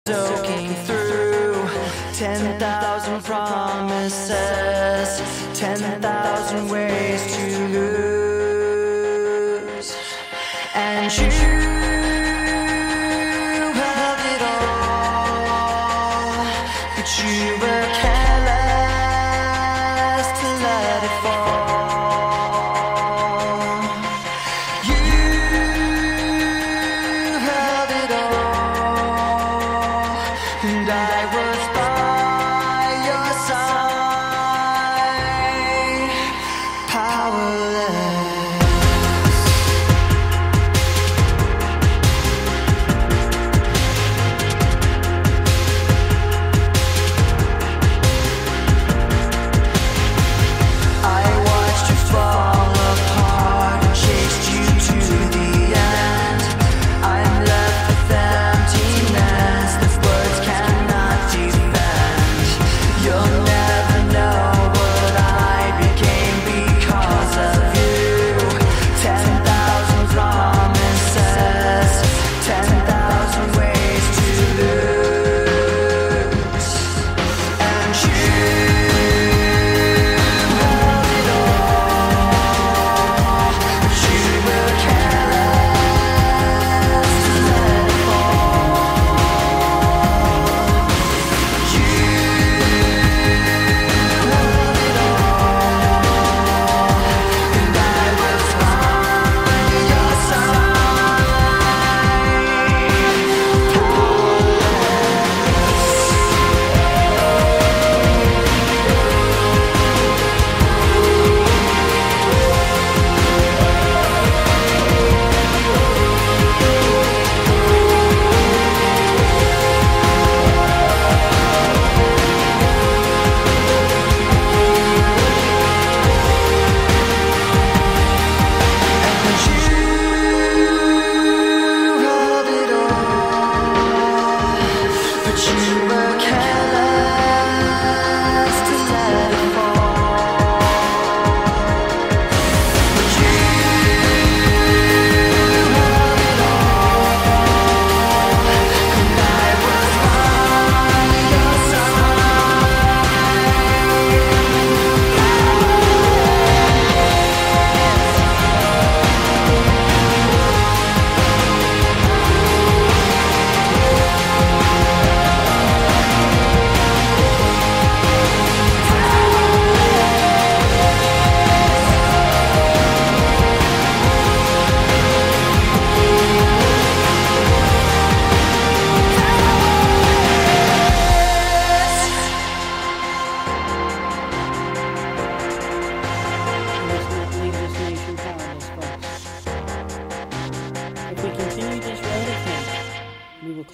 soaking through 10,000 promises, 10,000 ways to lose, and you held it all, but you were careless to let it fall. You held it all, and I was by your side, powerless.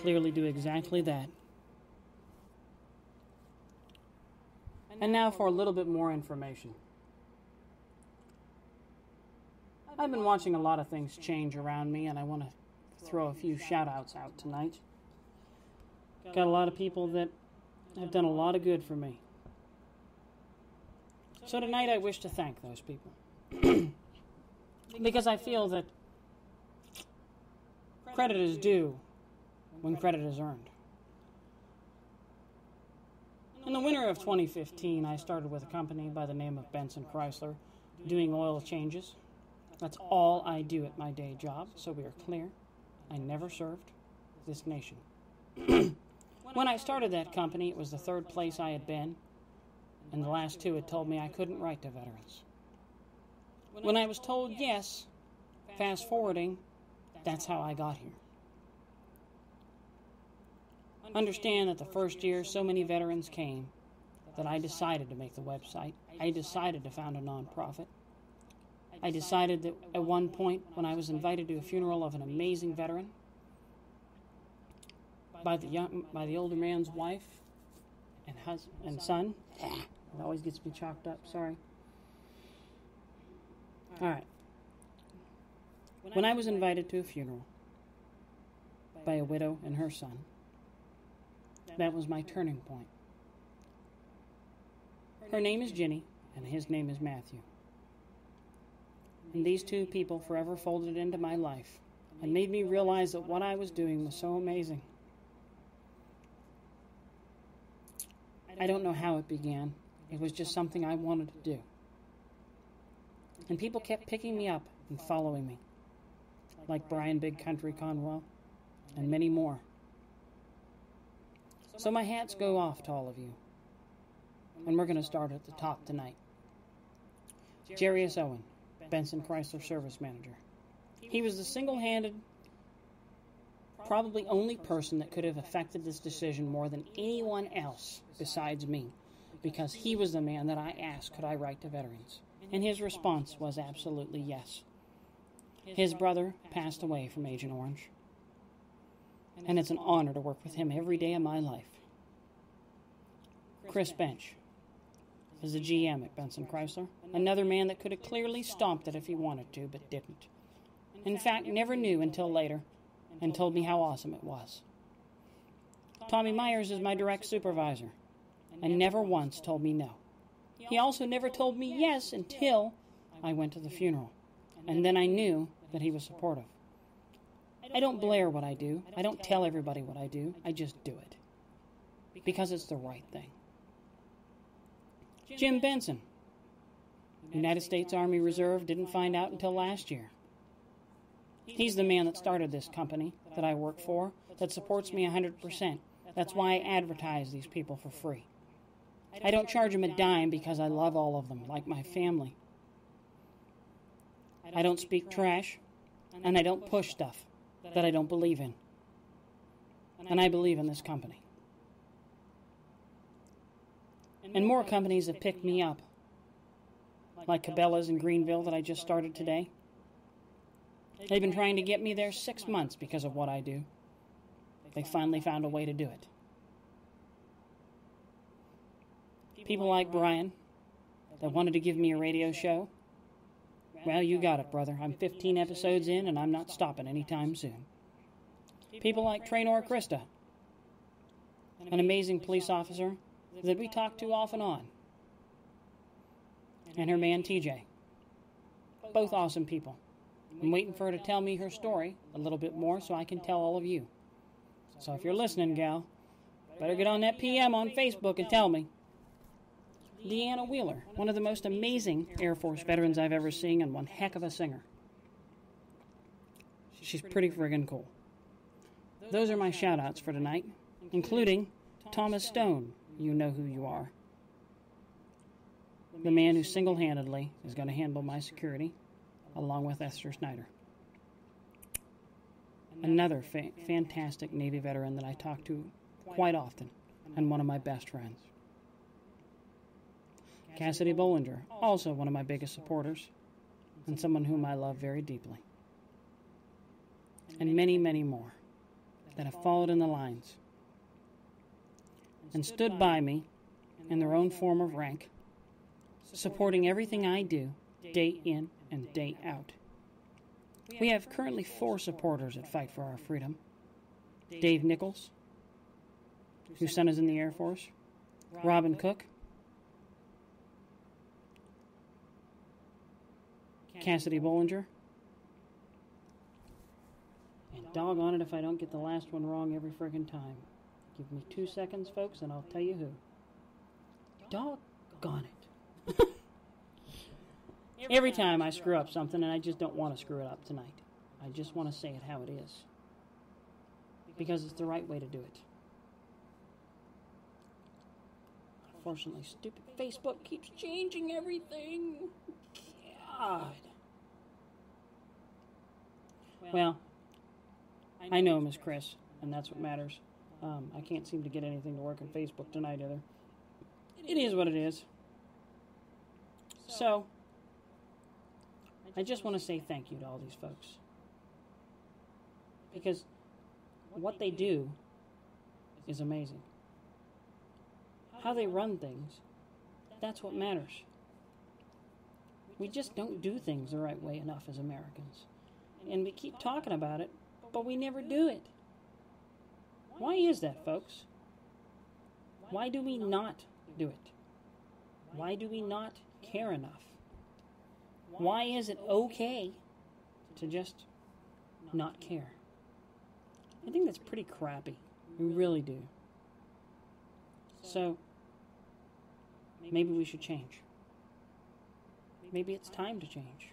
Clearly do exactly that. And now for a little bit more information. I've been watching a lot of things change around me, and I want to throw a few shout-outs out tonight. Got a lot of people that have done a lot of good for me. So tonight I wish to thank those people. Because I feel that credit is due when credit is earned. In the winter of 2015, I started with a company by the name of Benson Chrysler, doing oil changes. That's all I do at my day job, so we are clear. I never served this nation. When I started that company, it was the third place I had been, and the last two had told me I couldn't write to veterans. When I was told yes, fast forwarding, that's how I got here. Understand that the first year so many veterans came that I decided to make the website. I decided to found a nonprofit. I decided that at one point when I was invited to a funeral of an amazing veteran by the older man's wife and husband and son. It always gets me chalked up, sorry. All right. When I was invited to a funeral by a widow and her son, that was my turning point. Her name is Ginny, and his name is Matthew. And these two people forever folded into my life and made me realize that what I was doing was so amazing. I don't know how it began. It was just something I wanted to do. And people kept picking me up and following me, like Brian Big Country Conwell and many more. So my hats go off to all of you. And we're going to start at the top tonight. Jarius Owen, Benson Chrysler Service Manager. He was the single-handed, probably only person that could have affected this decision more than anyone else besides me, because he was the man that I asked, could I write to veterans? And his response was absolutely yes. His brother passed away from Agent Orange, and it's an honor to work with him every day of my life. Chris Bench is the GM at Benson Chrysler, another man that could have clearly stomped it if he wanted to, but didn't. In fact, never knew until later, and told me how awesome it was. Tommy Myers is my direct supervisor, and never once told me no. He also never told me yes until I went to the funeral, and then I knew that he was supportive. I don't blare what I do. I don't tell everybody what I do. I just do it, because it's the right thing. Jim Benson, United States Army Reserve, didn't find out until last year. He's the man that started this company that I work for, that supports me 100%. That's why I advertise these people for free. I don't charge them a dime because I love all of them, like my family. I don't speak trash, and I don't push stuff that I don't believe in. And I believe in this company. And more companies have picked me up, like Cabela's in Greenville that I just started today. They've been trying to get me there 6 months because of what I do. They finally found a way to do it. People like Brian that wanted to give me a radio show. Well, you got it, brother. I'm 15 episodes in, and I'm not stopping anytime soon. People like Traynor Krista, an amazing police officer that we talk to off and on, and her man TJ. Both awesome people. I'm waiting for her to tell me her story a little bit more so I can tell all of you. So if you're listening, gal, better get on that PM on Facebook and tell me. Deanna Wheeler, one of the most amazing Air Force veterans I've ever seen, and one heck of a singer. She's pretty friggin' cool. Those are my shout-outs for tonight, including Thomas Stone. You know who you are. The man who single-handedly is going to handle my security, along with Esther Snyder. Another fantastic Navy veteran that I talk to quite often, and one of my best friends. Cassidy Bollinger, also one of my biggest supporters, and someone whom I love very deeply. And many, many more that have followed in the lines and stood by me in their own form of rank, supporting everything I do day in and day out. We have currently 4 supporters that fight for our freedom. Dave Nichols, whose son is in the Air Force. Robin Cook. Cassidy Bollinger. And doggone it if I don't get the last one wrong every friggin' time. Give me 2 seconds, folks, and I'll tell you who. Doggone it. Every time I screw up something, and I just don't want to screw it up tonight. I just want to say it how it is. Because it's the right way to do it. Unfortunately, stupid Facebook keeps changing everything. God. Well, I know him as Chris, and that's what matters. I can't seem to get anything to work on Facebook tonight either. It is what it is. So, I just want to say thank you to all these folks. Because what they do is amazing. How they run things, that's what matters. We just don't do things the right way enough as Americans. And we keep talking about it, but we never do it. Why is that, folks? Why do we not do it? Why do we not care enough? Why is it okay to just not care? I think that's pretty crappy. We really do. So, maybe we should change. Maybe it's time to change.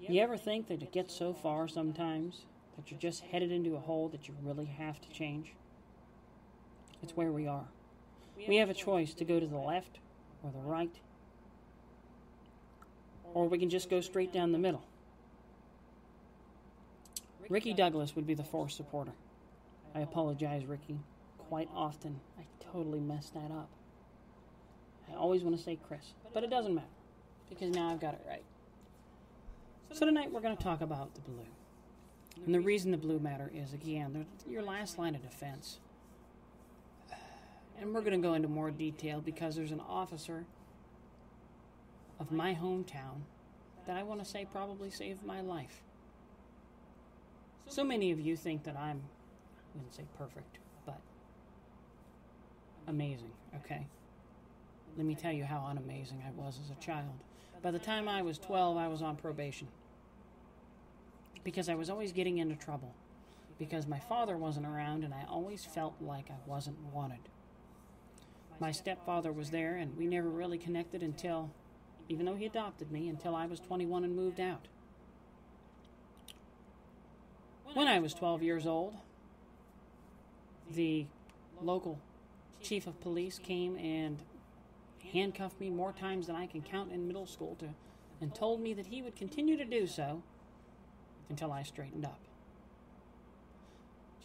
You ever think that it gets so far sometimes that you're just headed into a hole that you really have to change? It's where we are. We have a choice to go to the left or the right, or we can just go straight down the middle. Ricky Douglas would be the force supporter. I apologize, Ricky. Quite often, I totally mess that up. I always want to say Chris, but it doesn't matter, because now I've got it right. So tonight we're going to talk about the blue. And the reason the blue matter is, again, they're your last line of defense. And we're going to go into more detail because there's an officer of my hometown that I want to say probably saved my life. So many of you think that I wouldn't say perfect, but amazing, okay? Let me tell you how unamazing I was as a child. By the time I was 12, I was on probation. Because I was always getting into trouble. Because my father wasn't around and I always felt like I wasn't wanted. My stepfather was there and we never really connected until, even though he adopted me, until I was 21 and moved out. When I was 12 years old, the local chief of police came and handcuffed me more times than I can count in middle school and told me that he would continue to do so until I straightened up.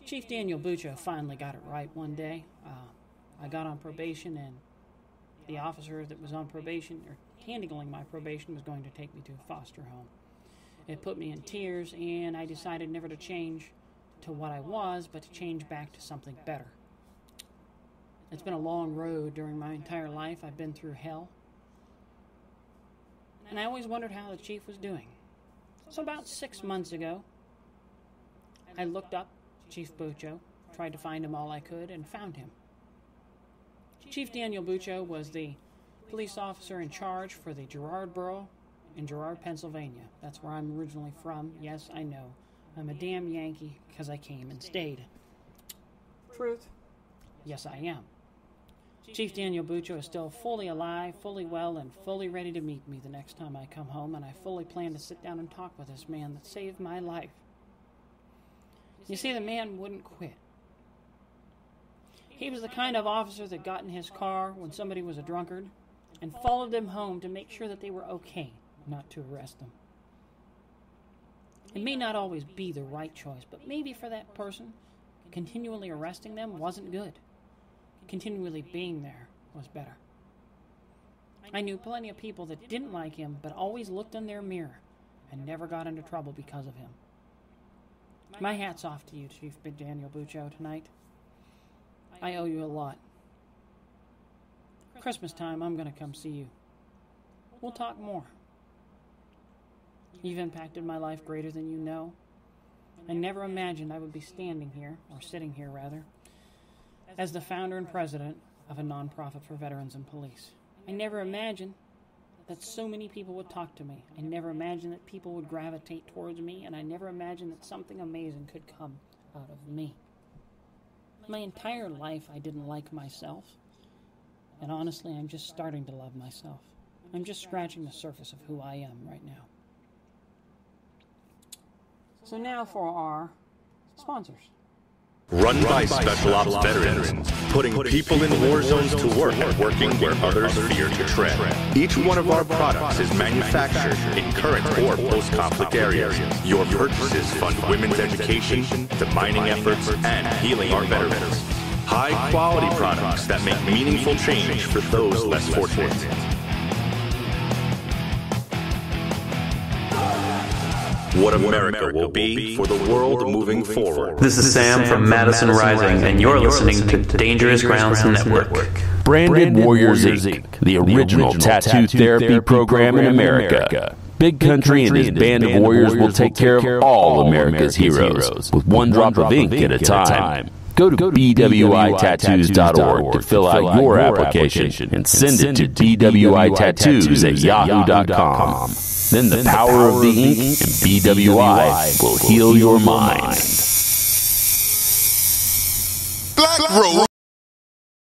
Chief Daniel Buccio finally got it right one day. I got on probation, and the officer that was on probation, or handling my probation, was going to take me to a foster home. It put me in tears, and I decided never to change to what I was, but to change back to something better. It's been a long road during my entire life. I've been through hell. And I always wondered how the chief was doing. So about 6 months ago, I looked up Chief Buccio, tried to find him all I could, and found him. Chief Daniel Buccio was the police officer in charge for the Girard Borough in Girard, Pennsylvania. That's where I'm originally from. Yes, I know. I'm a damn Yankee because I came and stayed. Truth? Yes, I am. Chief Daniel Buccio is still fully alive, fully well, and fully ready to meet me the next time I come home, and I fully plan to sit down and talk with this man that saved my life. You see, the man wouldn't quit. He was the kind of officer that got in his car when somebody was a drunkard and followed them home to make sure that they were okay, not to arrest them. It may not always be the right choice, but maybe for that person, continually arresting them wasn't good. Continually being there was better. I knew plenty of people that didn't like him, but always looked in their mirror and never got into trouble because of him. My hat's off to you, Chief Daniel Buccio, tonight. I owe you a lot. Christmas time, I'm going to come see you. We'll talk more. You've impacted my life greater than you know. I never imagined I would be standing here, or sitting here rather, as the founder and president of a nonprofit for veterans and police. I never imagined that so many people would talk to me. I never imagined that people would gravitate towards me, and I never imagined that something amazing could come out of me. My entire life, I didn't like myself, and honestly, I'm just starting to love myself. I'm just scratching the surface of who I am right now. So now for our sponsors. Run by Special Ops veterans, putting people in war zones to work, working where others fear to tread. Each one of our products is manufactured in current or post-conflict areas. Your purchases fund women's education, demining efforts, and healing our veterans. High-quality products that make meaningful change for those less fortunate. What America will be for the world moving forward. This is Sam from Madison Rising, and you're listening to Dangerous Grounds Network. Branded Warriors Inc., the original tattoo therapy program in America. Big Country and his band of warriors will take care of all America's heroes, with one drop of ink at a time. Go to bwitattoos.org to fill out your application and send it to bwitattoos@yahoo.com. Then the power of the ink and BWI will heal your mind. Black Road.